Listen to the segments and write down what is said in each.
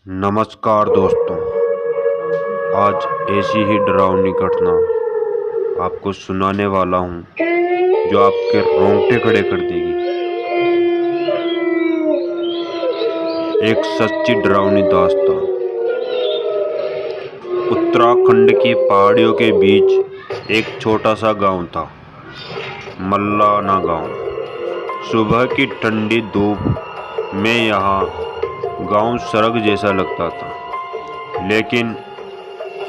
नमस्कार दोस्तों। आज ऐसी ही डरावनी घटना आपको सुनाने वाला हूँ जो आपके रोंगटे खड़े कर देगी। एक सच्ची डरावनी दास्तान। उत्तराखंड की पहाड़ियों के बीच एक छोटा सा गांव था, मल्लाना गांव। सुबह की ठंडी धूप में यहाँ गांव स्वर्ग जैसा लगता था, लेकिन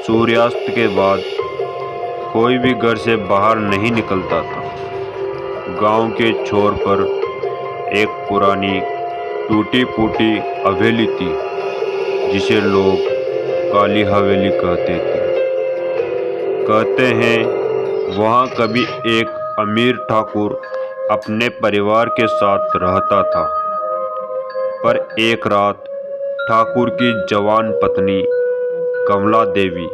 सूर्यास्त के बाद कोई भी घर से बाहर नहीं निकलता था। गांव के छोर पर एक पुरानी टूटी फूटी हवेली थी, जिसे लोग काली हवेली कहते थे। कहते हैं वहाँ कभी एक अमीर ठाकुर अपने परिवार के साथ रहता था, पर एक रात ठाकुर की जवान पत्नी कमला देवी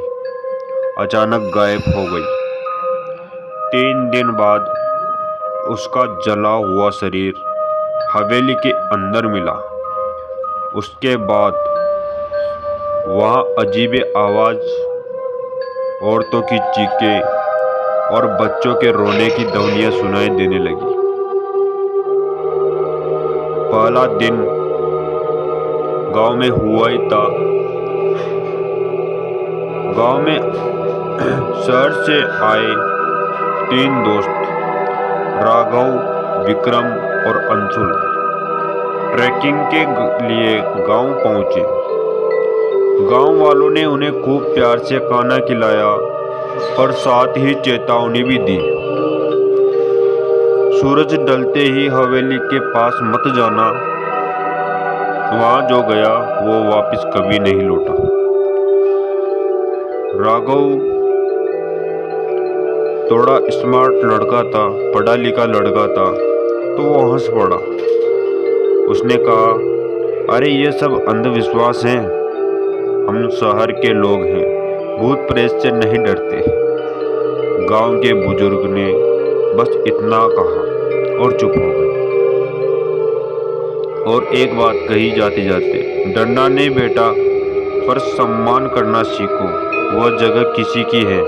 अचानक गायब हो गई। 3 दिन बाद उसका जला हुआ शरीर हवेली के अंदर मिला। उसके बाद वहाँ अजीब आवाज़, औरतों की चीखें और बच्चों के रोने की ध्वनियाँ सुनाई देने लगी। पहला दिन गांव में हुआ ही था। गांव में शहर से आए 3 दोस्त, राघव, विक्रम और अंशुल, ट्रैकिंग के लिए गांव पहुंचे। गांव वालों ने उन्हें खूब प्यार से खाना खिलाया और साथ ही चेतावनी भी दी। सूरज ढलते ही हवेली के पास मत जाना, वहां जो गया वो वापस कभी नहीं लौटा। राघव थोड़ा स्मार्ट लड़का था, पढ़ा लिखा लड़का था, तो वो हंस पड़ा। उसने कहा, अरे ये सब अंधविश्वास हैं, हम शहर के लोग हैं, भूत प्रेत से नहीं डरते। गांव के बुजुर्ग ने बस इतना कहा और चुप हो गए। और एक बात कही जाते जाते, डरना नहीं बेटा, पर सम्मान करना सीखो, वह जगह किसी की है।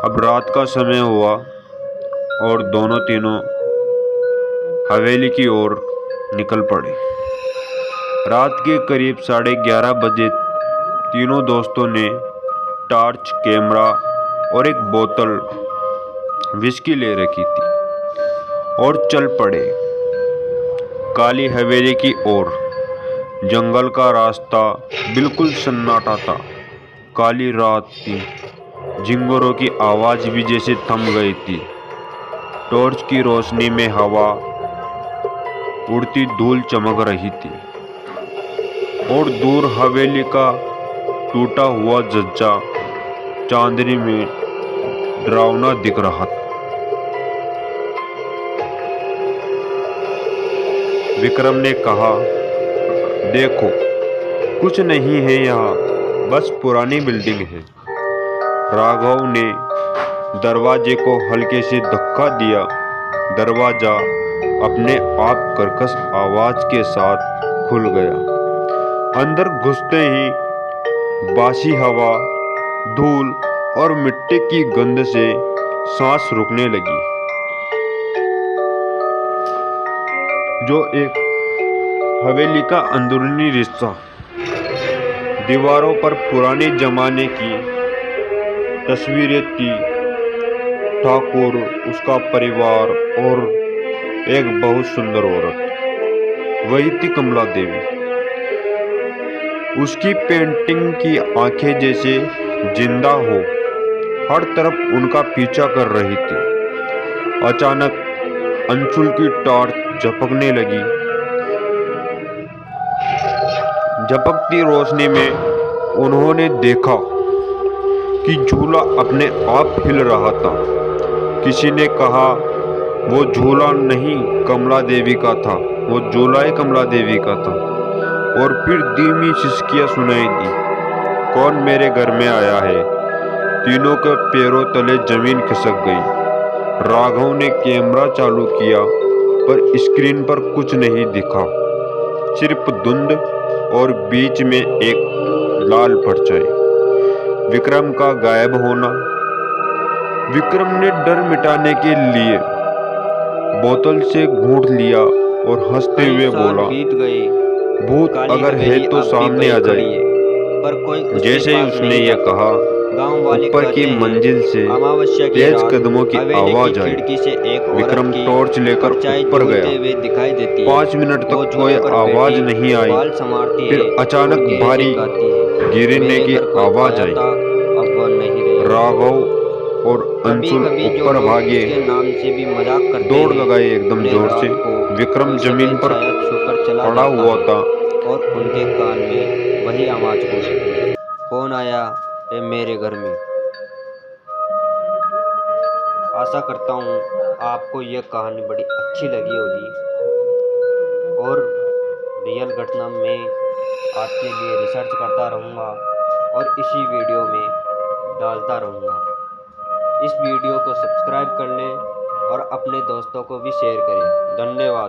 अब रात का समय हुआ और दोनों तीनों हवेली की ओर निकल पड़े। रात के करीब 11:30 बजे तीनों दोस्तों ने टॉर्च, कैमरा और एक बोतल विस्की ले रखी थी और चल पड़े काली हवेली की ओर। जंगल का रास्ता बिल्कुल सन्नाटा था। काली रात थी, झिंगुरों की आवाज़ भी जैसे थम गई थी। टॉर्च की रोशनी में हवा, उड़ती धूल चमक रही थी और दूर हवेली का टूटा हुआ जज्जा चांदनी में डरावना दिख रहा था। विक्रम ने कहा, देखो, कुछ नहीं है यहाँ, बस पुरानी बिल्डिंग है। राघव ने दरवाजे को हल्के से धक्का दिया। दरवाजा अपने आप कर्कश आवाज के साथ खुल गया। अंदर घुसते ही बासी हवा, धूल और मिट्टी की गंध से सांस रुकने लगी। जो एक हवेली का अंदरूनी रिश्ता। दीवारों पर पुराने जमाने की तस्वीरें थी, ठाकुर, उसका परिवार और एक बहुत सुंदर औरत, वही थी कमला देवी। उसकी पेंटिंग की आंखें जैसे जिंदा हो, हर तरफ उनका पीछा कर रही थी। अचानक अंशुल की टॉर्च झपकने लगी। झपकती रोशनी में उन्होंने देखा कि झूला अपने आप हिल रहा था। किसी ने कहा, वो झूला नहीं कमला देवी का था, वो झूला ही कमला देवी का था। और फिर धीमी सिसकियां सुनाई दी, कौन मेरे घर में आया है। तीनों के पैरों तले जमीन खिसक गई। राघव ने कैमरा चालू किया, पर स्क्रीन पर कुछ नहीं दिखा। सिर्फ धुंध और बीच में एक लाल परछाई। विक्रम का गायब होना। विक्रम ने डर मिटाने के लिए बोतल से घूंट लिया और हंसते हुए बोला, बीत गए, भूत अगर है तो सामने आ जाए। पर कोई जैसे ही उसने यह कहा, ऊपर की मंजिल से तेज कदमों की आवाज आई। विक्रम टॉर्च लेकर ऊपर गया। 5 मिनट तक कोई आवाज नहीं आई। फिर अचानक भारी गिरने की आवाज आई। राघव और अंशुल ऊपर भागे, दौड़ लगाई एकदम जोर से। विक्रम जमीन पर पड़ा हुआ था और उनके कान में वही आवाज गूंजी, कौन आया है मेरे घर में। आशा करता हूँ आपको यह कहानी बड़ी अच्छी लगी होगी और रियल घटना में आपके लिए रिसर्च करता रहूँगा और इसी वीडियो में डालता रहूँगा। इस वीडियो को सब्सक्राइब कर लें और अपने दोस्तों को भी शेयर करें। धन्यवाद।